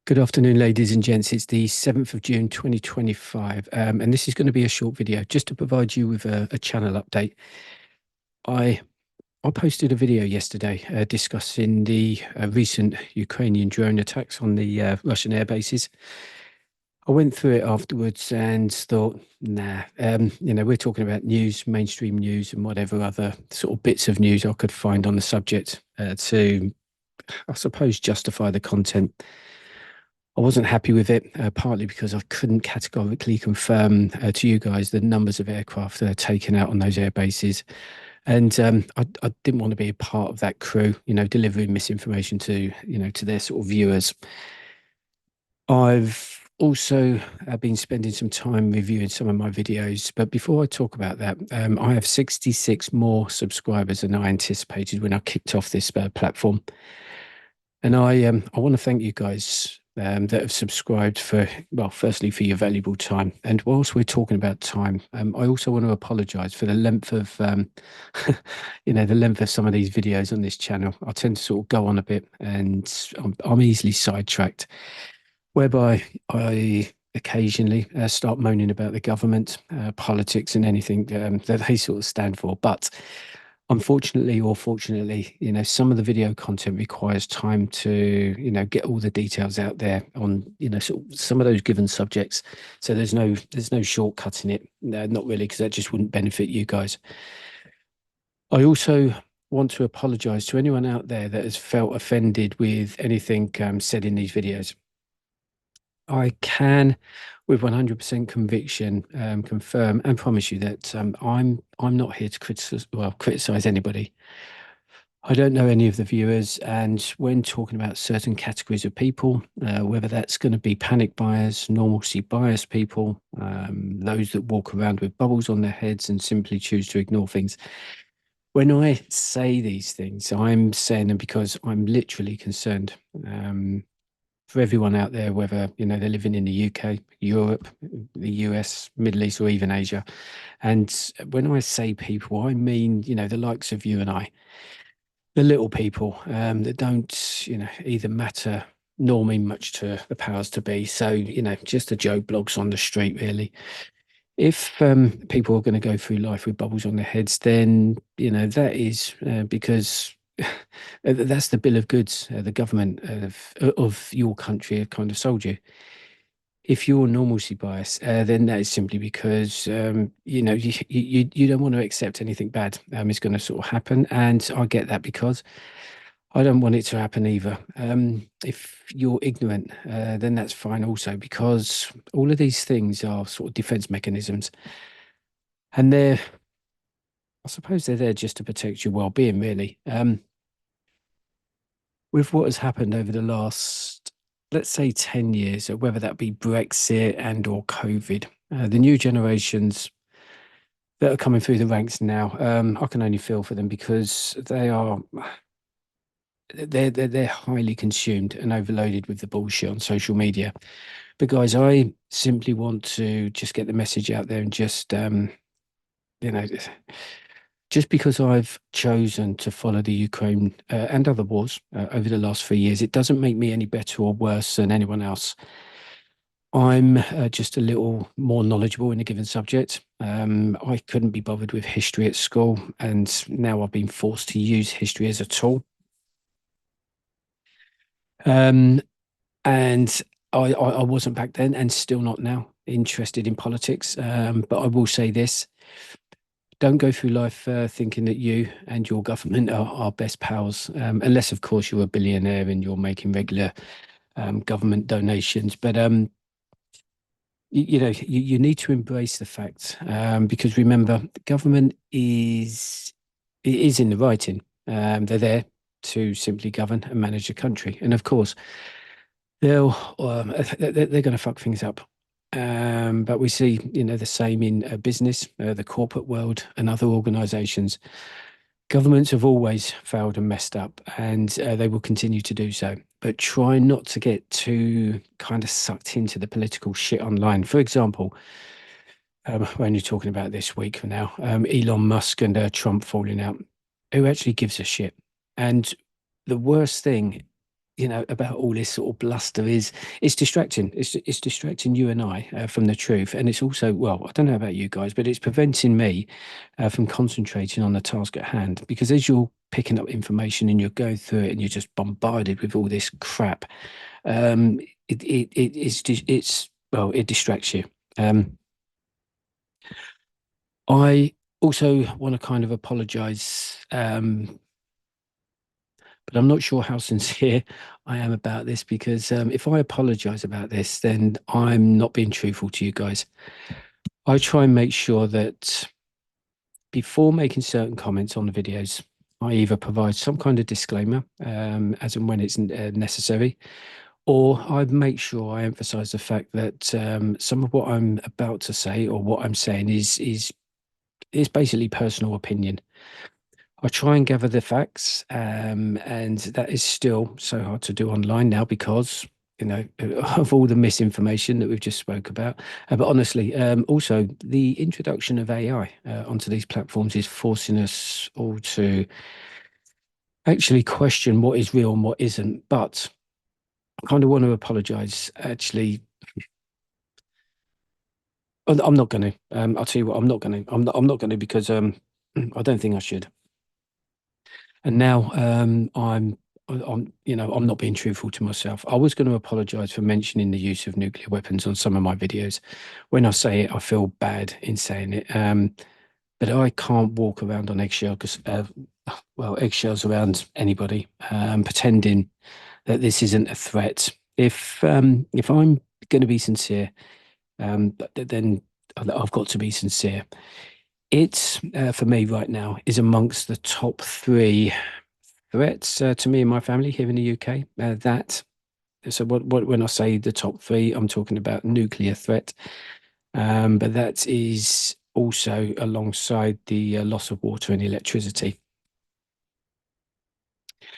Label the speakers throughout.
Speaker 1: Good afternoon, ladies and gents. It's the 7th of June 2025, and this is going to be a short video just to provide you with a channel update. I posted a video yesterday discussing the recent Ukrainian drone attacks on the Russian air bases. I went through it afterwards and thought, nah, we're talking about news, mainstream news, and whatever other sort of bits of news I could find on the subject to, I suppose, justify the content. I wasn't happy with it, partly because I couldn't categorically confirm to you guys the numbers of aircraft that are taken out on those air bases. And I didn't want to be a part of that crew, delivering misinformation to their sort of viewers. I've also been spending some time reviewing some of my videos, but before I talk about that, I have 66 more subscribers than I anticipated when I kicked off this platform. And I want to thank you guys that have subscribed firstly for your valuable time. And whilst we're talking about time, I also want to apologise for the length of, the length of some of these videos on this channel. I tend to sort of go on a bit, and I'm easily sidetracked, whereby I occasionally start moaning about the government, politics, and anything that they sort of stand for. But unfortunately or fortunately, some of the video content requires time to, get all the details out there on, sort of some of those given subjects. So there's no shortcutting it. Not really, because that just wouldn't benefit you guys. I also want to apologize to anyone out there that has felt offended with anything said in these videos. I can, with 100% conviction, confirm and promise you that I'm not here to criticize anybody. I don't know any of the viewers, and when talking about certain categories of people, whether that's going to be panic buyers, normalcy bias people, those that walk around with bubbles on their heads and simply choose to ignore things. When I say these things, I'm saying them because I'm literally concerned. For everyone out there, whether they're living in the UK, Europe, the US, Middle East, or even Asia. And when I say people, I mean the likes of you and I, the little people that don't either matter nor mean much to the powers to be. So just the Joe blogs on the street, really. If people are going to go through life with bubbles on their heads, then that is because that's the bill of goods the government of your country have kind of sold you. If you're normalcy bias, then that is simply because you don't want to accept anything bad is going to sort of happen, and I get that because I don't want it to happen either. If you're ignorant, then that's fine also, because all of these things are sort of defense mechanisms, and I suppose they're there just to protect your well-being, really. With what has happened over the last, let's say, 10 years, or whether that be Brexit and or COVID, the new generations that are coming through the ranks now, I can only feel for them, because they're highly consumed and overloaded with the bullshit on social media. But guys, I simply want to just get the message out there, and just just because I've chosen to follow the Ukraine and other wars over the last 3 years, it doesn't make me any better or worse than anyone else. I'm just a little more knowledgeable in a given subject. I couldn't be bothered with history at school, and now I've been forced to use history as a tool. And I wasn't back then, and still not now, interested in politics. But I will say this: don't go through life thinking that you and your government are best pals, unless, of course, you're a billionaire and you're making regular government donations. But you need to embrace the fact, because remember, the government is in the writing. They're there to simply govern and manage the country, and of course, they're going to fuck things up. But we see, the same in business, the corporate world, and other organisations. Governments have always failed and messed up, and they will continue to do so. But try not to get too kind of sucked into the political shit online. For example, we're only talking about this week for now, Elon Musk and Trump falling out. Who actually gives a shit? And the worst thing about all this sort of bluster is it's distracting. It's distracting you and I from the truth, and it's also, well, I don't know about you guys, but it's preventing me from concentrating on the task at hand. Because as you're picking up information and you're going through it, and you're just bombarded with all this crap, um, it's well, it distracts you. Um, I also want to kind of apologize, but I'm not sure how sincere I am about this because if I apologize about this, then I'm not being truthful to you guys. I try and make sure that before making certain comments on the videos, I either provide some kind of disclaimer, as and when it's necessary, or I make sure I emphasize the fact that some of what I'm about to say or what I'm saying is basically personal opinion. I try and gather the facts, and that is still so hard to do online now because of all the misinformation that we've just spoke about. But honestly, also the introduction of AI onto these platforms is forcing us all to actually question what is real and what isn't. But I kind of want to apologize. Actually, I'm not going to. I'll tell you what, I'm not going to. I'm not going to because I don't think I should. And now I'm not being truthful to myself. I was going to apologize for mentioning the use of nuclear weapons on some of my videos. When I say it, I feel bad in saying it. But I can't walk around on eggshell because, well, eggshells around anybody, pretending that this isn't a threat. If I'm going to be sincere, then I've got to be sincere. It, for me right now, is amongst the top three threats to me and my family here in the UK. When I say the top three, I'm talking about nuclear threat, but that is also alongside the loss of water and electricity.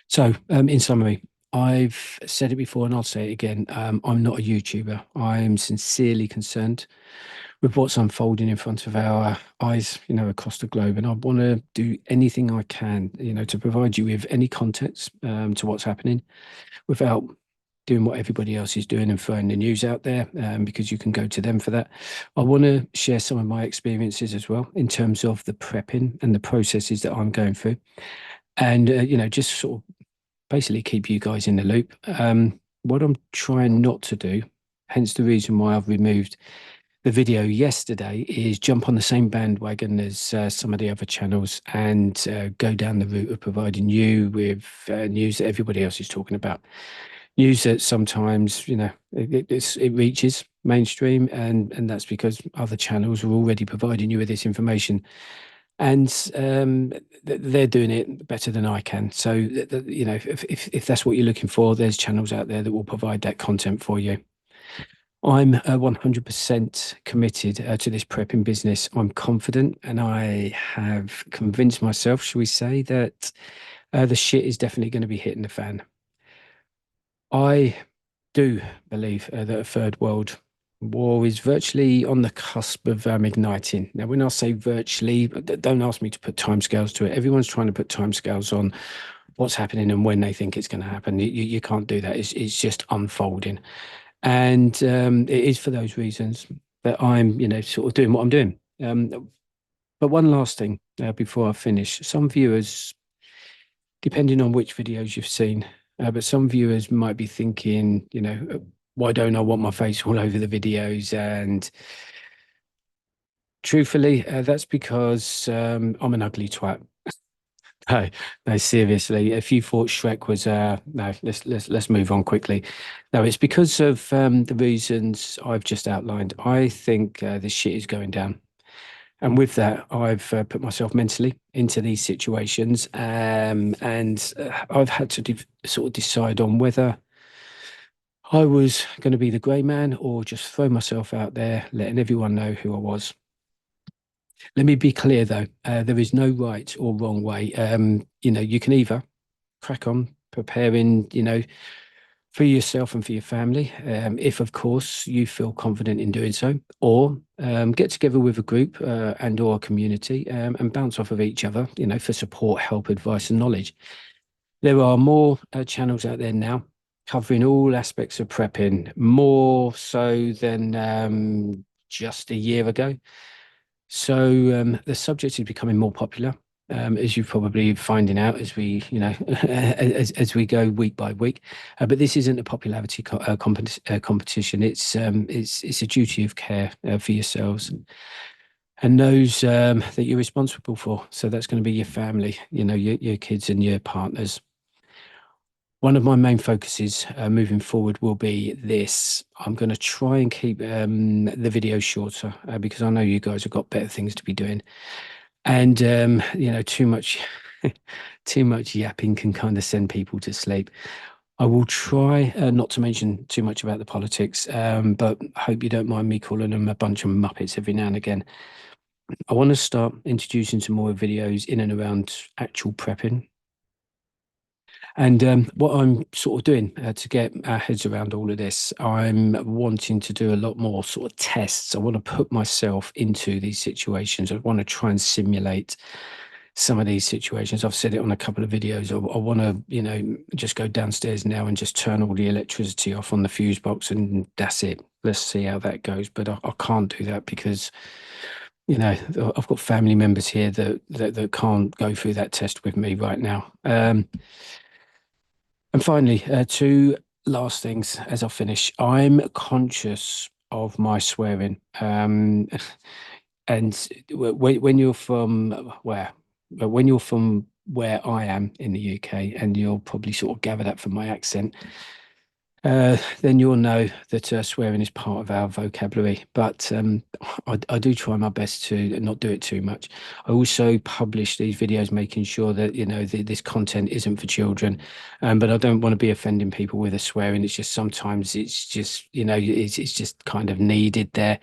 Speaker 1: So, in summary, I've said it before and I'll say it again. I'm not a YouTuber. I'm sincerely concerned with what's unfolding in front of our eyes, across the globe. And I want to do anything I can, to provide you with any context to what's happening without doing what everybody else is doing and throwing the news out there, because you can go to them for that. I want to share some of my experiences as well in terms of the prepping and the processes that I'm going through. And, just sort of basically keep you guys in the loop. What I'm trying not to do, hence the reason why I've removed the video yesterday, is jump on the same bandwagon as some of the other channels and go down the route of providing you with news that everybody else is talking about. News that sometimes, it reaches mainstream, and that's because other channels are already providing you with this information, and they're doing it better than I can. So, if that's what you're looking for, there's channels out there that will provide that content for you. I'm 100% committed to this prepping business. I'm confident, and I have convinced myself, shall we say, that the shit is definitely going to be hitting the fan. I do believe that a third world war is virtually on the cusp of igniting. Now, when I say virtually, don't ask me to put timescales to it. Everyone's trying to put timescales on what's happening and when they think it's going to happen. You can't do that. It's just unfolding. And it is for those reasons that I'm, sort of doing what I'm doing. But one last thing before I finish. Some viewers, depending on which videos you've seen, but some viewers might be thinking, why don't I want my face all over the videos? And truthfully, that's because I'm an ugly twat. No, no, seriously. If you thought Shrek was no, let's move on quickly. No, it's because of the reasons I've just outlined. I think this shit is going down. And with that, I've put myself mentally into these situations, and I've had to sort of decide on whether I was going to be the grey man or just throw myself out there, letting everyone know who I was. Let me be clear, though, there is no right or wrong way. You can either crack on preparing, for yourself and for your family, if of course you feel confident in doing so, or get together with a group and or a community, and bounce off of each other, for support, help, advice and knowledge. There are more channels out there now covering all aspects of prepping, more so than just a year ago. So the subject is becoming more popular, as you're probably finding out as we, as we go week by week. But this isn't a popularity competition. It's a duty of care for yourselves and those that you're responsible for. So that's going to be your family, your kids and your partners. One of my main focuses moving forward will be this. I'm going to try and keep the video shorter because I know you guys have got better things to be doing. And too much too much yapping can kind of send people to sleep. I will try not to mention too much about the politics, but I hope you don't mind me calling them a bunch of muppets every now and again. I want to start introducing some more videos in and around actual prepping. And what I'm sort of doing to get our heads around all of this, I'm wanting to do a lot more sort of tests. I want to put myself into these situations. I want to try and simulate some of these situations. I've said it on a couple of videos. I want to, just go downstairs now and just turn all the electricity off on the fuse box and that's it. Let's see how that goes. But I can't do that because I've got family members here that can't go through that test with me right now. And finally, two last things as I finish. I'm conscious of my swearing. And when you're from where? When you're from where I am in the UK, and you'll probably sort of gather that from my accent, then you'll know that swearing is part of our vocabulary. But I do try my best to not do it too much. I also publish these videos making sure that, this content isn't for children. But I don't want to be offending people with the swearing. It's just sometimes it's just, it's just kind of needed there.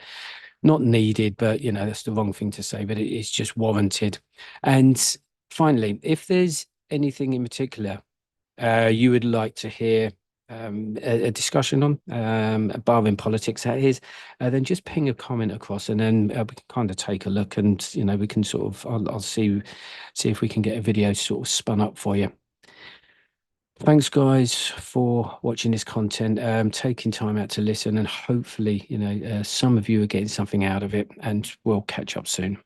Speaker 1: Not needed, but, that's the wrong thing to say, but it's just warranted. And finally, if there's anything in particular you would like to hear a discussion on, barring politics, that is, then just ping a comment across, and then we can kind of take a look, and we can sort of, I'll see if we can get a video sort of spun up for you. Thanks, guys, for watching this content, taking time out to listen, and hopefully, some of you are getting something out of it, and we'll catch up soon.